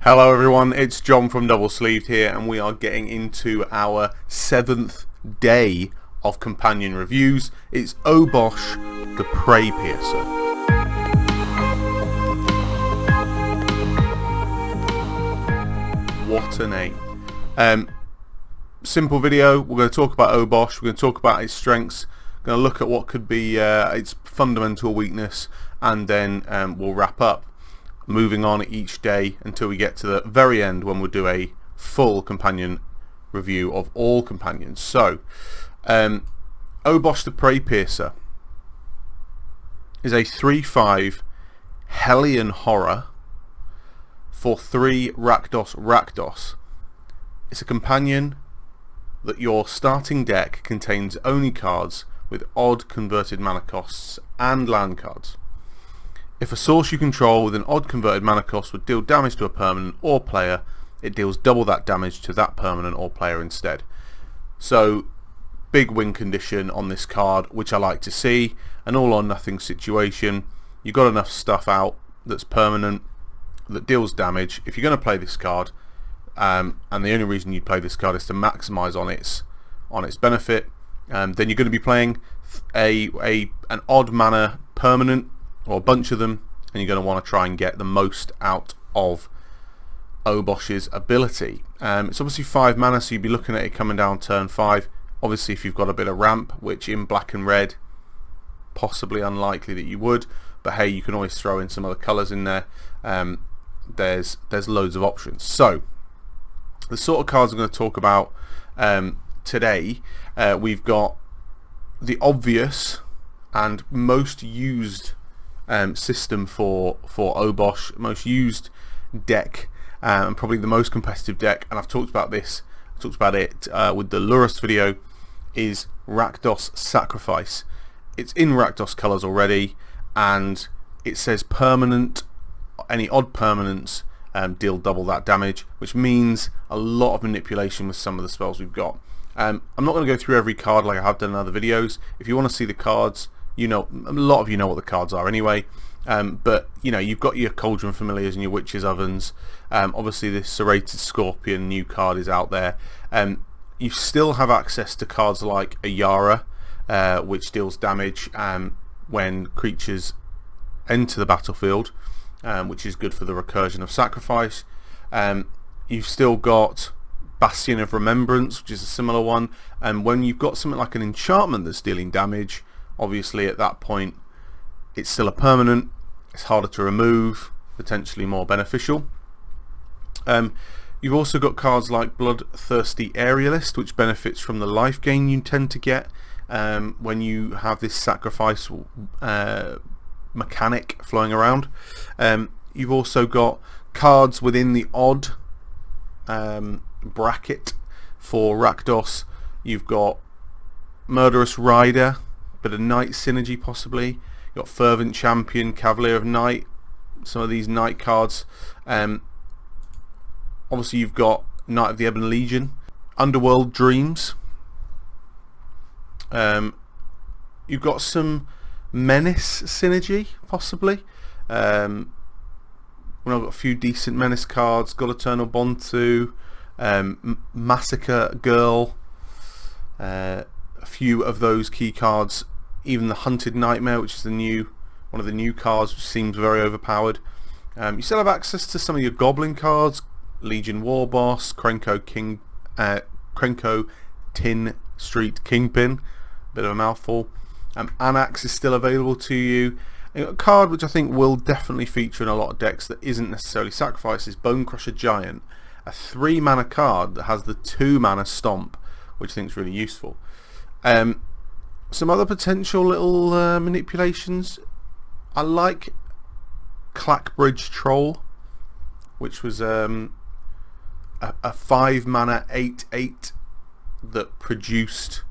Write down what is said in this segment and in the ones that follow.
Hello everyone, it's John from Double Sleeved here, and we are getting into our 7th day of companion reviews. It's Obosh, the Prey Piercer. What a name. Simple video. We're going to talk about Obosh, we're going to talk about its strengths, we're going to look at what could be its fundamental weakness, and then we'll wrap up, moving on each day until we get to the very end when we'll do a full companion review of all companions. So Obosh the Prey Piercer is a 3/5 Hellion Horror for 3 Rakdos. It's a companion that your starting deck contains only cards with odd converted mana costs and land cards. If a source you control with an odd converted mana cost would deal damage to a permanent or player, it deals double that damage to that permanent or player instead. So, big win condition on this card, which I like to see. An all or nothing situation. You've got enough stuff out that's permanent, that deals damage. If you're going to play this card, and the only reason you'd play this card is to maximise on its benefit, then you're going to be playing an odd mana permanent, or a bunch of them, and you're going to want to try and get the most out of Obosh's ability. It's obviously 5 mana, so you'd be looking at it coming down turn 5. Obviously if you've got a bit of ramp, which in black and red, possibly unlikely that you would, but hey, you can always throw in some other colours in there. There's loads of options. So the sort of cards I'm going to talk about today, we've got the obvious and most used system for Obosh, most used deck, and probably the most competitive deck, and I've talked about it with the Lurrus video, is Rakdos Sacrifice. It's in Rakdos colours already, and it says permanent, any odd permanents deal double that damage, which means a lot of manipulation with some of the spells we've got. I'm not going to go through every card like I have done in other videos. If you want to see the cards, you know, a lot of you know what the cards are anyway, but you know, you've got your Cauldron Familiars and your Witch's Ovens. Obviously this Serrated Scorpion new card is out there. You still have access to cards like Ayara, which deals damage when creatures enter the battlefield, which is good for the recursion of sacrifice. You've still got Bastion of Remembrance, which is a similar one, and when you've got something like an enchantment that's dealing damage, obviously at that point it's still a permanent, it's harder to remove, potentially more beneficial. You've also got cards like Bloodthirsty Aerialist, which benefits from the life gain you tend to get when you have this sacrifice mechanic flowing around. You've also got cards within the odd bracket for Rakdos. You've got Murderous Rider, bit of Knight synergy possibly. You've got Fervent Champion, Cavalier of Night, some of these Knight cards. Obviously you've got Knight of the Ebon Legion, Underworld Dreams. You've got some Menace synergy possibly. I've got a few decent Menace cards. Got Eternal Bontu, Massacre Girl, a few of those key cards. Even the Hunted Nightmare, which is one of the new cards, which seems very overpowered. You still have access to some of your Goblin cards, Legion Warboss, Krenko Tin Street Kingpin, bit of a mouthful. Anax is still available to you. And a card which I think will definitely feature in a lot of decks that isn't necessarily sacrifice is Bonecrusher Giant, a 3 mana card that has the 2 mana Stomp, which I think is really useful. Some other potential little manipulations. I like Clackbridge Troll, which was a 5 mana 8/8 that produced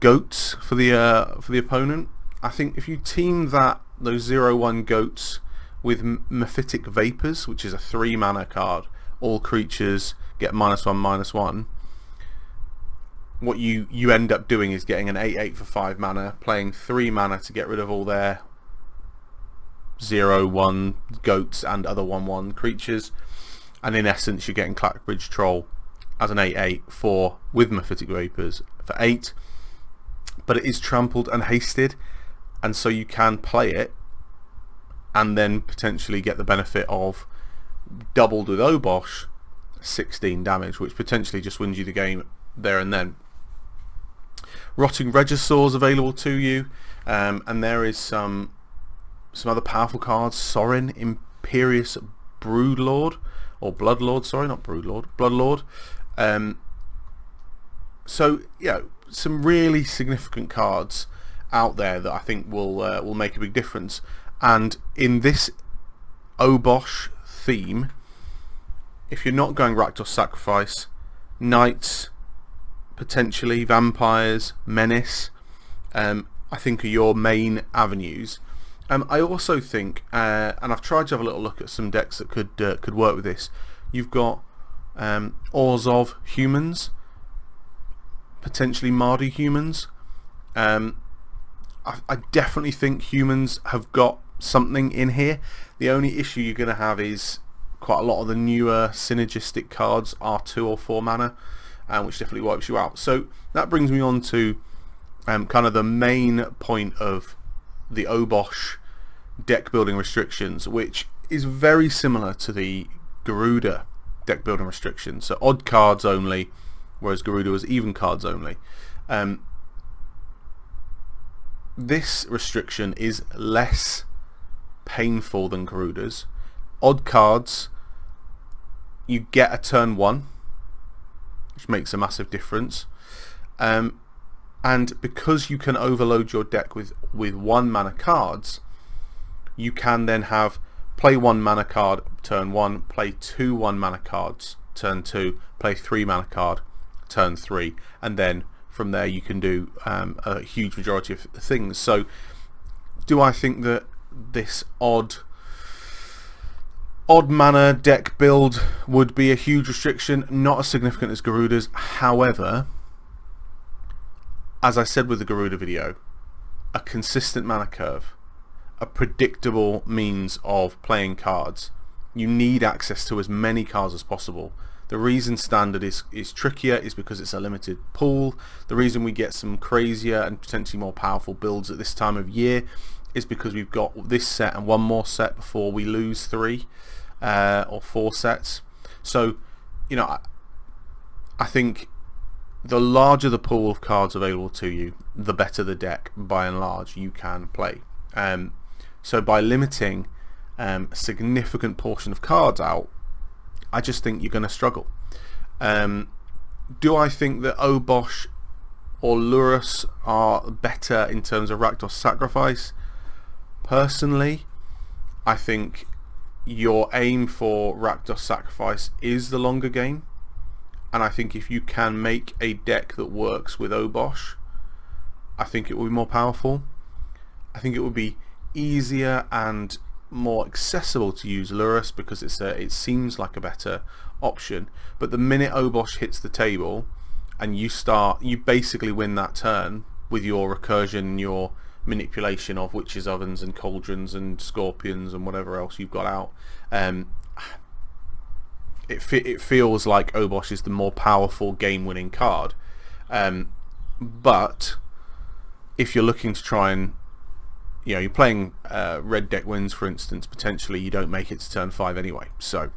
goats for the opponent. I think if you team those 0/1 goats with Mephitic Vapors, which is a 3 mana card, all creatures get -1/-1. What you end up doing is getting an 8/8 for 5 mana, playing 3 mana to get rid of all their 0/1 goats and other 1/1 creatures, and in essence you're getting Clackbridge Troll as an 8/8 with Mephitic Vapors for 8, but it is trampled and hasted, and so you can play it and then potentially get the benefit of doubled with Obosh 16 damage, which potentially just wins you the game there and then. Rotting Regisaur's available to you, and there is some other powerful cards. Sorin, Imperious Broodlord, or Bloodlord, sorry, not Broodlord, Bloodlord. So yeah, some really significant cards out there that I think will make a big difference. And in this Obosh theme, if you're not going Rakdos Sacrifice, Knights, potentially Vampires, Menace, I think are your main avenues. I also think, and I've tried to have a little look at some decks that could work with this. You've got Orzhov Humans, potentially Mardu Humans. I definitely think Humans have got something in here. The only issue you're going to have is quite a lot of the newer synergistic cards are 2 or 4 mana, which definitely wipes you out. So that brings me on to kind of the main point of the Obosh deck building restrictions, which is very similar to the Garuda deck building restrictions. So odd cards only, whereas Garuda was even cards only. This restriction is less painful than Garuda's. Odd cards, you get a turn 1, which makes a massive difference. And because you can overload your deck with 1 mana cards, you can then have play 1 mana card turn 1, play 2 1 mana cards turn 2, play 3 mana card turn 3, and then from there you can do a huge majority of things. So do I think that this odd mana deck build would be a huge restriction? Not as significant as Garuda's. However, as I said with the Garuda video, a consistent mana curve, a predictable means of playing cards. You need access to as many cards as possible. The reason standard is trickier is because it's a limited pool. The reason we get some crazier and potentially more powerful builds at this time of year is because we've got this set and one more set before we lose 3 or 4 sets. So, you know, I think the larger the pool of cards available to you, the better the deck by and large you can play. So by limiting a significant portion of cards out, I just think you're going to struggle. Do I think that Obosh or Lurrus are better in terms of Rakdos Sacrifice? Personally, I think your aim for Rakdos Sacrifice is the longer game, and I think if you can make a deck that works with Obosh, I think it will be more powerful. I think it would be easier and more accessible to use Lurrus because it seems like a better option. But the minute Obosh hits the table and you basically win that turn with your recursion and your manipulation of witches' ovens and cauldrons and scorpions and whatever else you've got out. It feels like Obosh is the more powerful game-winning card. But if you're looking to try and, you know, you're playing red deck wins, for instance, potentially you don't make it to turn 5 anyway. So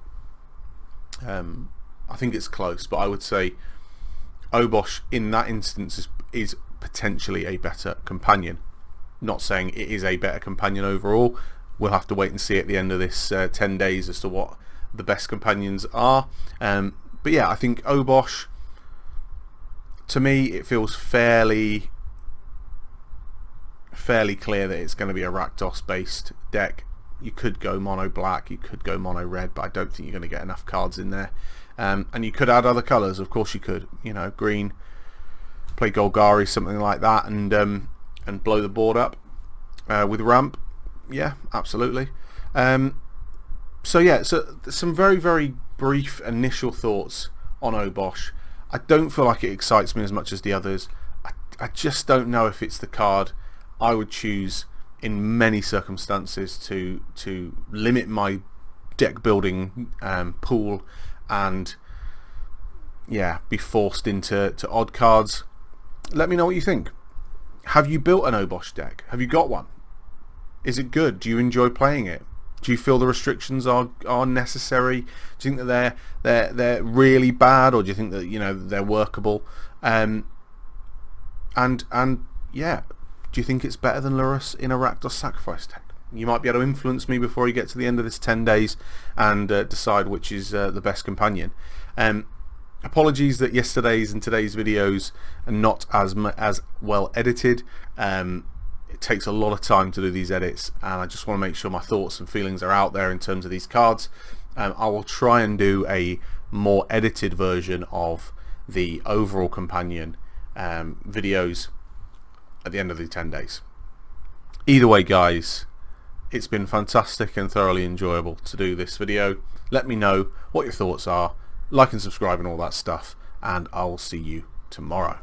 I think it's close, but I would say Obosh in that instance is potentially a better companion. Not saying it is a better companion overall. We'll have to wait and see at the end of this 10 days as to what the best companions are. But yeah, I think Obosh, to me, it feels fairly clear that it's going to be a Rakdos based deck. You could go mono black, you could go mono red, but I don't think you're going to get enough cards in there. And you could add other colours, of course you could. You know, green, play Golgari, something like that, and blow the board up with ramp. Yeah, absolutely. So yeah, so some very, very brief initial thoughts on Obosh. I don't feel like it excites me as much as the others. I just don't know if it's the card I would choose in many circumstances to limit my deck building pool and be forced into odd cards. Let me know what you think. Have you built an Obosh deck? Have you got one? Is it good? Do you enjoy playing it? Do you feel the restrictions are necessary? Do you think that they're really bad, or do you think that they're workable? And yeah, do you think it's better than Lurrus in a Rakdos Sacrifice deck? You might be able to influence me before you get to the end of this 10 days and decide which is the best companion. Apologies that yesterday's and today's videos are not as well edited. It takes a lot of time to do these edits, and I just want to make sure my thoughts and feelings are out there in terms of these cards. I will try and do a more edited version of the overall companion videos at the end of the 10 days. Either way, guys, it's been fantastic and thoroughly enjoyable to do this video. Let me know what your thoughts are, like and subscribe and all that stuff, and I'll see you tomorrow.